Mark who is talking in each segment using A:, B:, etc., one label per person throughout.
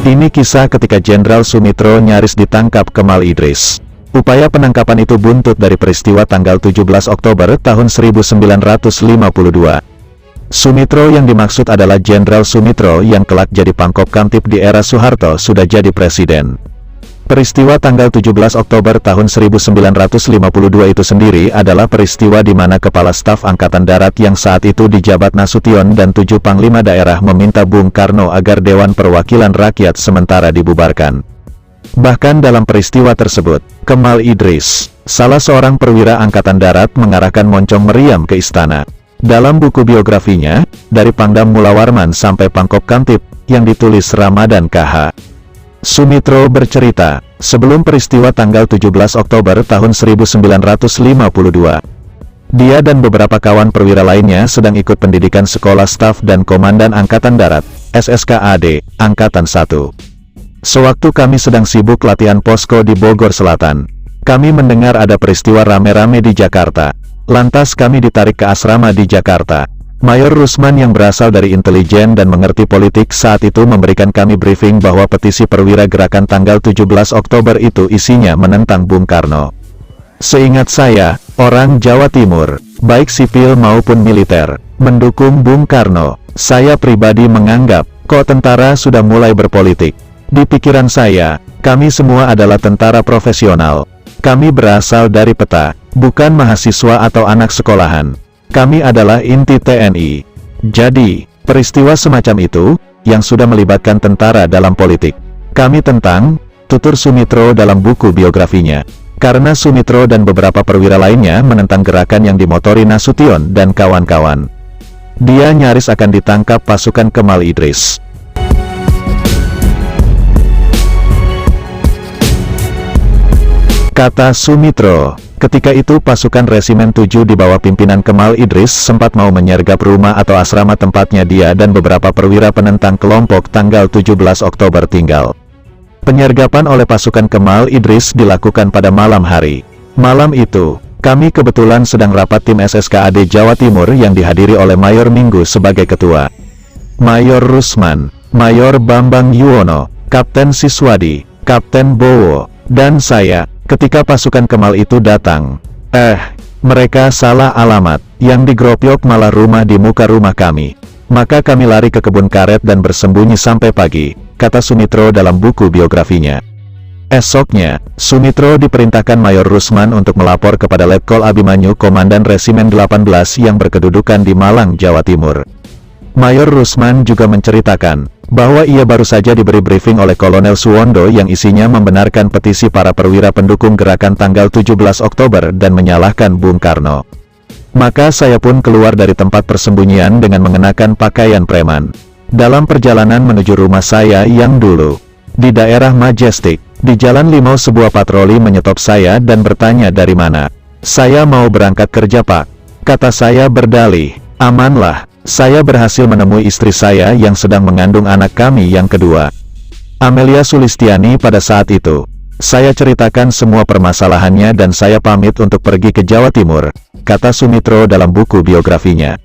A: Ini kisah ketika Jenderal Sumitro nyaris ditangkap Kemal Idris. Upaya penangkapan itu buntut dari peristiwa tanggal 17 Oktober tahun 1952. Sumitro yang dimaksud adalah Jenderal Sumitro yang kelak jadi Pangkop Kamtib di era Soeharto sudah jadi presiden. Peristiwa tanggal 17 Oktober tahun 1952 itu sendiri adalah peristiwa di mana Kepala Staf Angkatan Darat yang saat itu dijabat Nasution dan 7 Panglima Daerah meminta Bung Karno agar Dewan Perwakilan Rakyat sementara dibubarkan. Bahkan dalam peristiwa tersebut, Kemal Idris, salah seorang perwira Angkatan Darat mengarahkan moncong meriam ke istana. Dalam buku biografinya, Dari Pangdam Mula Warman sampai Pangkop Kamtib, yang ditulis Ramadan KH. Sumitro bercerita, sebelum peristiwa tanggal 17 Oktober tahun 1952, dia dan beberapa kawan perwira lainnya sedang ikut pendidikan Sekolah Staf dan Komandan Angkatan Darat, SSKAD, Angkatan 1. Sewaktu kami sedang sibuk latihan posko di Bogor Selatan, kami mendengar ada peristiwa rame-rame di Jakarta. Lantas kami ditarik ke asrama di Jakarta. Mayor Rusman yang berasal dari intelijen dan mengerti politik saat itu memberikan kami briefing bahwa petisi perwira gerakan tanggal 17 Oktober itu isinya menentang Bung Karno. Seingat saya, orang Jawa Timur, baik sipil maupun militer, mendukung Bung Karno. Saya pribadi menganggap, kok tentara sudah mulai berpolitik. Di pikiran saya, kami semua adalah tentara profesional. Kami berasal dari peta, bukan mahasiswa atau anak sekolahan. Kami adalah inti TNI. Jadi, peristiwa semacam itu, yang sudah melibatkan tentara dalam politik. Kami tentang, tutur Sumitro dalam buku biografinya. Karena Sumitro dan beberapa perwira lainnya menentang gerakan yang dimotori Nasution dan kawan-kawan. Dia nyaris akan ditangkap pasukan Kemal Idris. Kata Sumitro, ketika itu pasukan Resimen 7 di bawah pimpinan Kemal Idris sempat mau menyergap rumah atau asrama tempatnya dia dan beberapa perwira penentang kelompok tanggal 17 Oktober tinggal. Penyergapan oleh pasukan Kemal Idris dilakukan pada malam hari. Malam itu, kami kebetulan sedang rapat tim SSKAD Jawa Timur yang dihadiri oleh Mayor Minggu sebagai ketua. Mayor Rusman, Mayor Bambang Yuwono, Kapten Siswadi, Kapten Bowo, dan saya. Ketika pasukan Kemal itu datang, mereka salah alamat, yang digerobyok malah rumah di muka rumah kami. Maka kami lari ke kebun karet dan bersembunyi sampai pagi, kata Sumitro dalam buku biografinya. Esoknya, Sumitro diperintahkan Mayor Rusman untuk melapor kepada Letkol Abimanyu Komandan Resimen 18 yang berkedudukan di Malang, Jawa Timur. Mayor Rusman juga menceritakan, bahwa ia baru saja diberi briefing oleh Kolonel Suwondo yang isinya membenarkan petisi para perwira pendukung gerakan tanggal 17 Oktober dan menyalahkan Bung Karno. Maka saya pun keluar dari tempat persembunyian dengan mengenakan pakaian preman. Dalam perjalanan menuju rumah saya yang dulu di daerah Majestic, di Jalan Limau sebuah patroli menyetop saya dan bertanya dari mana. Saya mau berangkat kerja Pak. Kata saya berdalih, amanlah. Saya berhasil menemui istri saya yang sedang mengandung anak kami yang kedua, Amelia Sulistiani pada saat itu. Saya ceritakan semua permasalahannya dan saya pamit untuk pergi ke Jawa Timur, kata Sumitro dalam buku biografinya.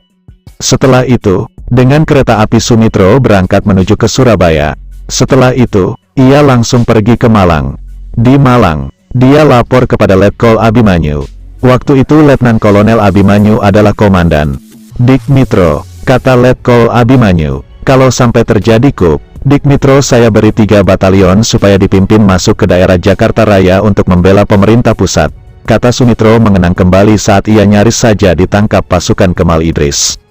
A: Setelah itu, dengan kereta api Sumitro berangkat menuju ke Surabaya. Setelah itu, ia langsung pergi ke Malang. Di Malang, dia lapor kepada Letkol Abimanyu. Waktu itu Letnan Kolonel Abimanyu adalah komandan. Dik Mitro, kata Letkol Abimanyu, kalau sampai terjadi coup, Dik Mitro saya beri 3 batalion supaya dipimpin masuk ke daerah Jakarta Raya untuk membela pemerintah pusat, kata Sumitro mengenang kembali saat ia nyaris saja ditangkap pasukan Kemal Idris.